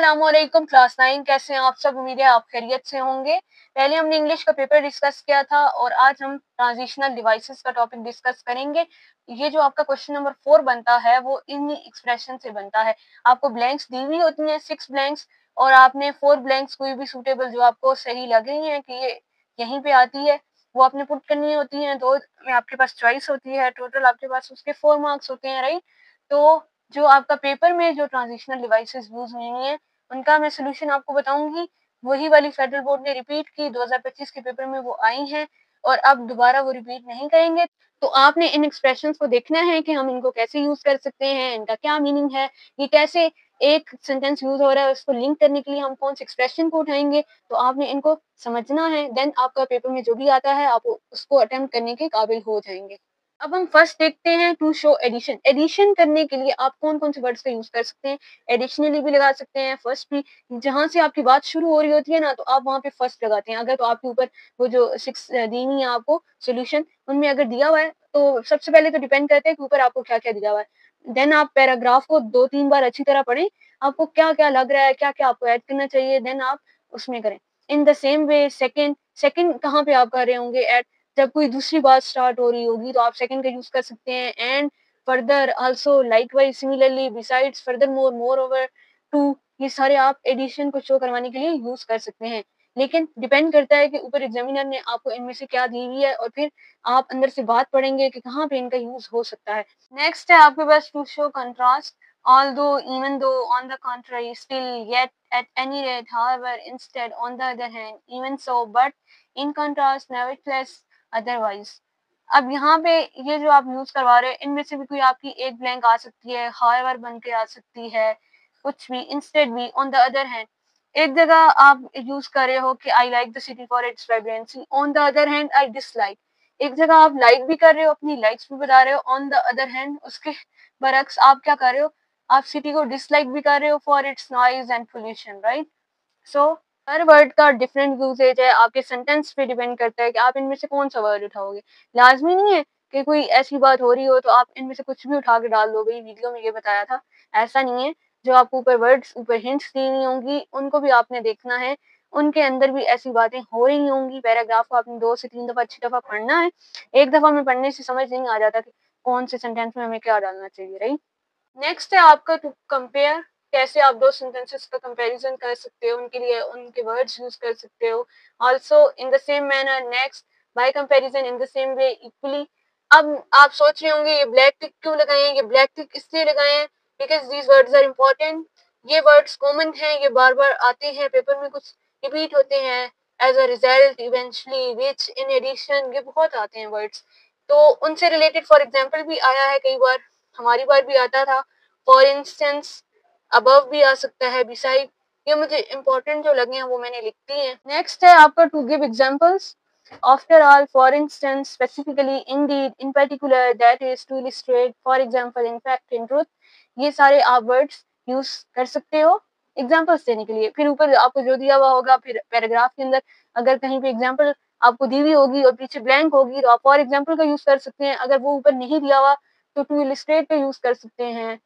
अस्सलामुअलैकुम क्लास 9 कैसे हैं आप सब। उम्मीद है आप खैरियत से होंगे। पहले हमने इंग्लिश का पेपर डिस्कस किया था और आज हम ट्रांजिशनल डिवाइसेस का टॉपिक डिस्कस करेंगे। ये जो आपका क्वेश्चन नंबर 4 बनता है वो इन एक्सप्रेशन से बनता है। आपको ब्लैंक्स दी हुई होती हैं 6 ब्लैंक्स और आपने 4 ब्लैंक्स कोई भी सूटेबल जो आपको सही लग रही है कि ये यहीं पे आती है वो आपने पुट करनी होती है। तो आपके पास चॉइस होती है, टोटल आपके पास उसके 4 मार्क्स होते हैं, राइट। तो जो आपका पेपर में जो ट्रांजिशनल डिवाइसेस यूज हुई हैं उनका मैं सोल्यूशन आपको बताऊंगी। वही वाली फेडरल बोर्ड ने रिपीट की 2025 के पेपर में वो आई हैं और अब दोबारा वो रिपीट नहीं करेंगे। तो आपने इन एक्सप्रेशंस को देखना है कि हम इनको कैसे यूज कर सकते हैं, इनका क्या मीनिंग है, ये कैसे एक सेंटेंस यूज हो रहा है, उसको लिंक करने के लिए हम कौन से एक्सप्रेशन को उठाएंगे। तो आपने इनको समझना है, देन आपका पेपर में जो भी आता है आप उसको अटेम्प्ट करने के काबिल हो जाएंगे। अब हम फर्स्ट देखते हैं टू शो एडिशन। एडिशन करने के लिए आप कौन कौन से वर्ड्स का यूज कर सकते हैं। एडिशनली भी लगा सकते हैं, फर्स्ट भी। जहां से आपकी बात शुरू हो रही होती है ना तो आप वहां पे फर्स्ट लगाते हैं। अगर तो आपके ऊपर वो जो 6 दी हुई है आपको सोल्यूशन उनमें अगर दिया हुआ है तो सबसे पहले तो डिपेंड करता है कि ऊपर आपको क्या क्या दिया हुआ है। देन आप पैराग्राफ को 2-3 बार अच्छी तरह पढ़ें, आपको क्या क्या लग रहा है, क्या क्या आपको ऐड करना चाहिए, देन आप उसमें करें। In the same way second, second कहाँ पे आप कर रहे होंगे ऐड, जब कोई दूसरी बात स्टार्ट हो रही होगी तो आप सेकंड का यूज कर सकते हैं। And further, also, likewise, similarly, besides, furthermore, moreover, too, ये सारे आप एडिशन को शो करवाने के लिए यूज कर सकते हैं। लेकिन डिपेंड करता है कि ऊपर एग्जामिनर ने आपको इनमें से क्या दी हुई है और फिर आप अंदर से बात पढ़ेंगे कि कहाँ पे इनका यूज हो सकता है। नेक्स्ट है आपके पास to show contrast. Although, even though, on the contrary, still, yet, at any rate, however, instead, on the other hand, even so, but, in contrast, nevertheless, otherwise. अब यहाँ पे ये जो आप यूज करवा रहे हैं इनमें से भी कोई आपकी एक ब्लैंक आ सकती है, हाउएवर बन के आ सकती है, कुछ भी, इंस्टेड भी, ऑन द अदर हैंड। एक जगह आप यूज कर रहे हो कि I like the city for its vibrancy, on the other hand I dislike. एक जगह आप लाइक भी कर रहे हो, अपनी लाइक्स भी बता रहे हो, ऑन द अदर हैंड उसके बरक्स आप क्या कर रहे हो, आप सिटी को डिसलाइक भी कर रहे हो for its noise and pollution, right. So her word का डिफरेंट यूजेज है, आपके सेंटेंस पे डिपेंड करता है कि आप इनमें से कौन सा वर्ड उठाओगे। लाजमी नहीं है कि कोई ऐसी बात हो रही हो तो आप इनमें से कुछ भी उठा के डाल दो, भाई वीडियो में ये बताया था, ऐसा नहीं है। जो आपको ऊपर वर्ड्स, ऊपर हिंट्स दी हुई होंगी उनको भी आपने देखना है, उनके अंदर भी ऐसी बातें हो रही होंगी। पैराग्राफ को आपने 2 से 3 दफा अच्छी दफा पढ़ना है, एक दफा में पढ़ने से समझ नहीं आ जाता कि कौन से सेंटेंस में हमें क्या डालना चाहिए, राइट। नेक्स्ट है आपका टू कंपेयर। कैसे आप दो सेंटेंसेस का कंपैरिजन कर सकते हो, उनके लिए उनके वर्ड्स यूज कर सकते हो। Also in the same manner, next, bye comparison, in the same way, equally. अब आप सोच रहे होंगे ये ब्लैक टिक क्यों लगाए हैं, ये ब्लैक टिक इसलिए लगाए हैं because these words are important. ये वर्ड्स कॉमन हैं, ये बार बार आते हैं पेपर में, कुछ रिपीट होते हैं, as a result, eventually, which, in addition, ये बहुत आते हैं वर्ड्स। तो उनसे रिलेटेड फॉर एग्जाम्पल भी आया है कई बार, हमारी बार भी आता था। फॉर इंस्टेंस, अबव भी आ सकता है, बिसाइड। ये मुझे इंपॉर्टेंट जो लगे हैं वो मैंने लिख दी है। नेक्स्ट है आपका to give examples. After all, for instance, specifically, indeed, in particular, that is, to illustrate, for example, in fact, in truth. ये सारे आप वर्ड्स यूज कर सकते हो एग्जांपल्स देने के लिए। फिर ऊपर आपको जो दिया हुआ होगा, फिर पैराग्राफ के अंदर अगर कहीं पे एग्जांपल आपको दी हुई होगी और पीछे ब्लैंक होगी तो आप फॉर एग्जांपल का यूज कर सकते हैं। अगर वो ऊपर नहीं दिया हुआ तो टू इलिस्ट्रेट का यूज कर सकते हैं,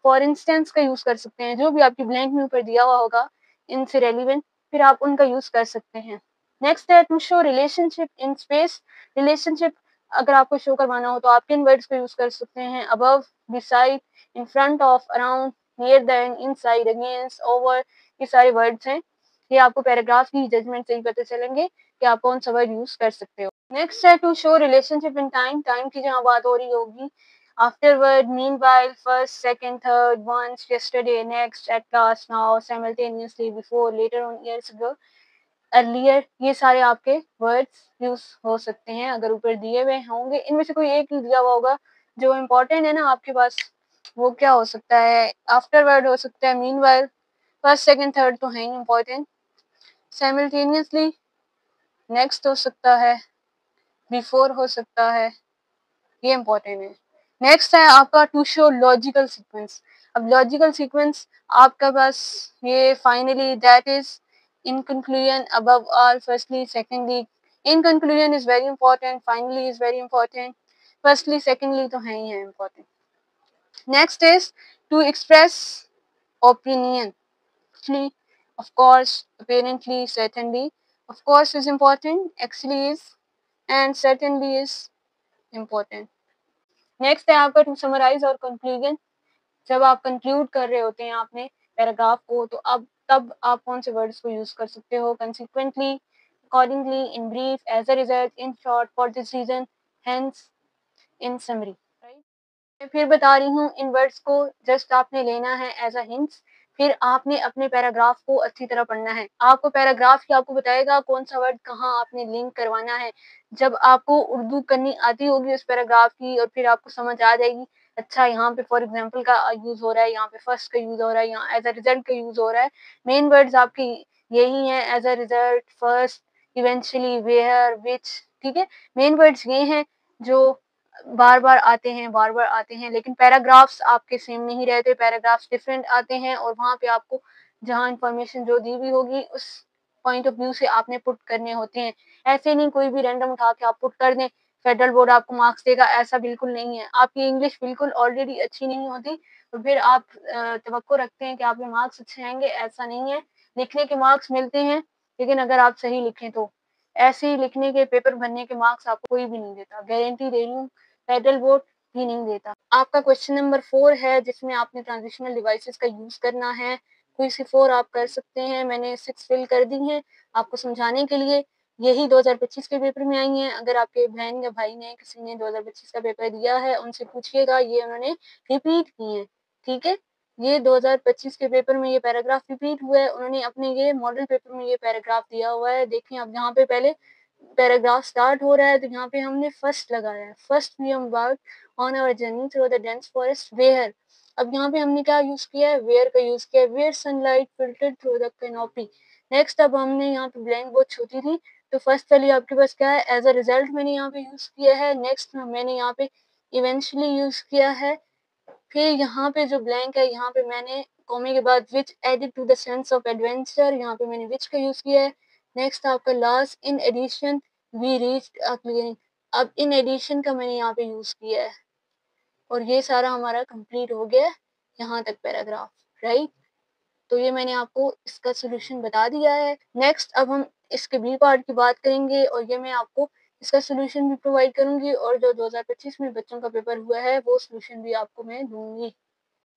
फॉर इंस्टेंस का यूज कर सकते हैं, जो भी आपकी ब्लैंक में ऊपर दिया हुआ होगा इनसे रेलिवेंट, फिर आप उनका यूज कर सकते हैं। नेक्स्ट है to show relationship in space. Relationship अगर आपको शो करवाना हो तो आप किन वर्ड्स का यूज कर सकते हैं। Above, beside, in front of, around, near then, inside, against, over, ये सारे वर्ड्स हैं। ये आपको पैराग्राफ की जजमेंट से ही पता चलेंगे कि आप कौन सा वर्ड यूज कर सकते हो। नेक्स्ट है to show relationship in time. Time की जहाँ बात हो रही होगी, afterward, meanwhile, first, second, third, once, yesterday, next, at last, now, simultaneously, before, later on, years ago, earlier, ये सारे आपके वर्ड्स यूज हो सकते हैं अगर ऊपर दिए हुए होंगे। इनमें से कोई एक ही दिया हुआ होगा जो इम्पोर्टेंट है ना आपके पास, वो क्या हो सकता है, आफ्टरवर्ड हो सकता है, मीनवाइल, फर्स्ट, सेकंड, थर्ड तो है ही इम्पोर्टेंट, साइमल्टेनियसली, नेक्स्ट हो सकता है, बिफोर हो सकता है, ये इम्पोर्टेंट है। नेक्स्ट है आपका टू शो लॉजिकल सीक्वेंस। अब लॉजिकल सीक्वेंस आपका पास ये finally, that is, in conclusion, above all, firstly, secondly. In conclusion is very important, finally is very important, firstly, secondly तो है ही है important. Next is to express opinion. actually, of course, apparently, certainly. Of course is important, actually is, and certainly is important. Next है आपका to summarise और conclusion. जब आप conclude कर रहे होते हैं आपने पैराग्राफ को, तो अब तब आप कौन से वर्ड्स को यूज कर सकते हो? Consequently, accordingly, in brief, as a result, in short, for this reason, hence, in summary, right. मैं फिर बता रही हूँ, इन वर्ड्स को जस्ट आपने लेना है एज अ हिंट्स, फिर आपने अपने पैराग्राफ को अच्छी तरह पढ़ना है। आपको पैराग्राफ ही आपको बताएगा कौन सा वर्ड कहाँ आपने लिंक करवाना है। जब आपको उर्दू करनी आती होगी उस पैराग्राफ की, और फिर आपको समझ आ जाएगी, अच्छा यहाँ पे फॉर एग्जाम्पल का यूज हो रहा है, यहाँ पे फर्स्ट का यूज हो रहा है, यहाँ एज अ रिजल्ट का यूज हो रहा है। मेन वर्ड्स आपके यही है, as a result, first, eventually, where, which, ठीक है। मेन वर्ड्स ये हैं जो बार बार आते हैं, बार बार आते हैं, लेकिन पैराग्राफ्स आपके सेम नहीं रहते, पैराग्राफ्स डिफरेंट आते हैं, और वहां पे आपको जहां इंफॉर्मेशन जो दी हुई होगी उस पॉइंट ऑफ व्यू से आपने पुट करने होते हैं। ऐसे नहीं कोई भी रैंडम उठा के आप पुट कर दें, फेडरल बोर्ड आपको मार्क्स देगा, ऐसा बिल्कुल नहीं है। आपकी इंग्लिश बिल्कुल ऑलरेडी अच्छी नहीं होती तो फिर आप तवक्को रखते हैं कि आपके मार्क्स अच्छे आएंगे, ऐसा नहीं है। लिखने के मार्क्स मिलते हैं, लेकिन अगर आप सही लिखें तो। ऐसे ही लिखने के पेपर भरने के मार्क्स आपको कोई भी नहीं देता, गारंटी दे रही हूँ, फेडरल बोर्ड भी नहीं देता। आपका क्वेश्चन नंबर 4 है, जिसमें आपने ट्रांजिशनल डिवाइसेस का यूज करना है। कोई सी 4 आप कर सकते हैं, मैंने 6 फिल कर दी हैं आपको समझाने के लिए। यही 2025 के पेपर में आई हैं। अगर आपके बहन या भाई ने किसी ने 2025 का पेपर दिया है, उनसे पूछिएगा, ये उन्होंने रिपीट किए हैं, ठीक है। ये 2025 के पेपर में ये पैराग्राफ रिपीट हुआ है, उन्होंने अपने ये मॉडल पेपर में ये पैराग्राफ दिया हुआ है। देखें अब यहाँ पे पहले पैराग्राफ स्टार्ट हो रहा है, तो यहाँ पे हमने फर्स्ट लगाया है, first we about on our journey through the dense forest where. अब यहाँ पे हमने क्या यूज किया है? वेयर का यूज किया है, where sunlight filtered through the canopy. Next अब हमने यहाँ पे ब्लैंक बहुत छोटी थी, तो फर्स्ट वाली आपके पास क्या है? एज अ रिजल्ट मैंने यहाँ पे यूज किया है। नेक्स्ट मैंने यहाँ पे इवेंचुअली यूज किया है। फिर यहाँ पे जो ब्लैंक है, यहाँ पे मैंने कॉमे के बाद which added to the sense of adventure, यहाँ पे मैंने विच का यूज किया है। नेक्स्ट आपका last, in addition we reached a clearing. अब इन एडिशन का मैंने यहाँ पे यूज किया है, और ये सारा हमारा कंप्लीट हो गया यहाँ तक पैराग्राफ, राइट। तो ये मैंने आपको इसका सोल्यूशन बता दिया है। नेक्स्ट अब हम इसके बी पार्ट की बात करेंगे, और ये मैं आपको इसका सोल्यूशन भी प्रोवाइड करूंगी, और जो 2025 में बच्चों का पेपर हुआ है वो सोल्यूशन भी आपको मैं दूंगी।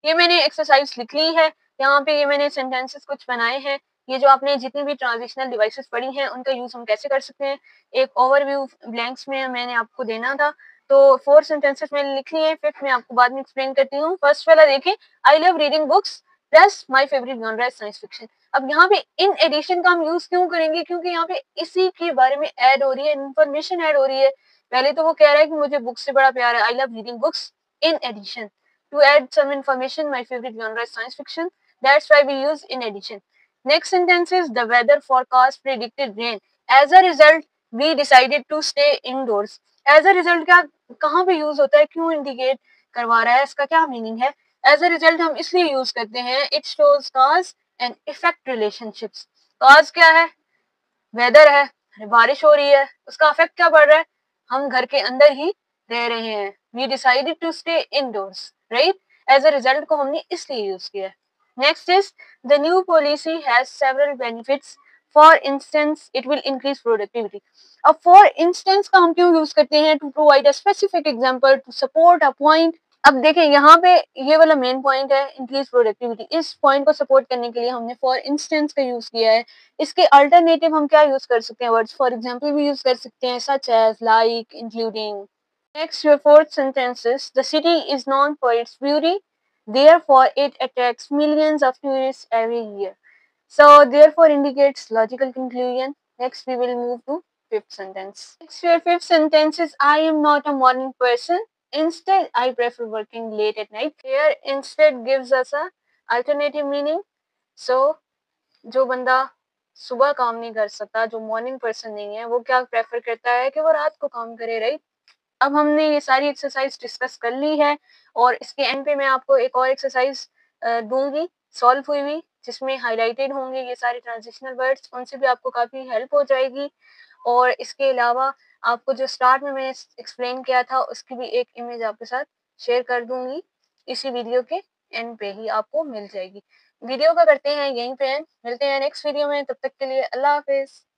ये मैंने एक्सरसाइज लिख ली है, यहाँ पे ये मैंने सेंटेंसेस कुछ बनाए हैं। ये जो आपने जितनी भी ट्रांजिशनल डिवाइसेस पढ़ी हैं उनका यूज हम कैसे कर सकते हैं, एक ओवरव्यू ब्लैंक्स में मैंने आपको देना था। तो 4 सेंटेंसेस मैंने लिख लिए हैं, फिफ्थ मैं आपको बाद में एक्सप्लेन करती हूँ। फर्स्ट वाला देखिए, आई love reading books plus my favourite genre is science fiction. अब यहाँ पे इन एडिशन का हम यूज क्यों करेंगे? क्योंकि यहाँ पे इसी के बारे में ऐड हो रही है, इन्फॉर्मेशन ऐड हो रही है। पहले तो वो कह रहा है कि मुझे बुक्स से बड़ा प्यार है, I love reading books, in addition to add some information, my favorite genre is science fiction. That's why we use in addition. Next sentence is the weather forecast predicted rain. As a result, we decided to stay indoors. As a result क्या कहाँ पे use होता है, क्यों indicate करवा रहा है, इसका क्या मीनिंग है? एज अ रिजल्ट हम इसलिए यूज करते हैं, it shows cause and effect relationships. Cause क्या है? वेदर है, बारिश हो रही है, उसका इफेक्ट क्या पड़ रहा है? हम घर के अंदर ही रह रहे हैं। We decided to stay indoors, right. As a result को हमने इसलिए यूज किया। Next is the new policy has several benefits. For instance it will increase productivity. अब फॉर इंस्टेंस का हम क्यों यूज करते हैं? To provide a specific example, to support a point. अब देखें यहाँ पे ये वाला मेन पॉइंट है, इंक्रीज प्रोडक्टिविटी। इस पॉइंट को सपोर्ट करने के लिए हमने फॉर इंस्टेंस का यूज किया है। इसके अल्टरनेटिव हम क्या यूज कर सकते हैं? वर्ड्स फॉर एग्जांपल भी यूज कर सकते हैं, such as, like, including. Next your fourth sentence is the city is known for its beauty, therefore it attracts millions of tourists every year. So therefore indicates logical conclusion. Next we will move to fifth sentence. Next your fifth sentence is I am not a morning person. Instead I prefer working late at night. Here instead gives us a alternative meaning. So जो बंदा सुबह काम नहीं कर सकता, जो morning person नहीं है, वो क्या प्रेफर करता है कि वो रात को काम करे, राइट। अब हमने ये सारी एक्सरसाइज डिस्कस कर ली है, और इसके एंड पे मैं आपको एक और एक्सरसाइज दूंगी सॉल्व हुई हुई, जिसमें हाईलाइटेड होंगे ये सारे ट्रांजिशनल वर्ड्स, उनसे भी आपको काफी हेल्प हो जाएगी। और इसके अलावा आपको जो स्टार्ट में मैंने एक्सप्लेन किया था उसकी भी एक इमेज आपके साथ शेयर कर दूंगी इसी वीडियो के एंड पे ही आपको मिल जाएगी। वीडियो का करते हैं यहीं पे एंड, मिलते हैं नेक्स्ट वीडियो में, तब तक के लिए अल्लाह हाफ़िज़।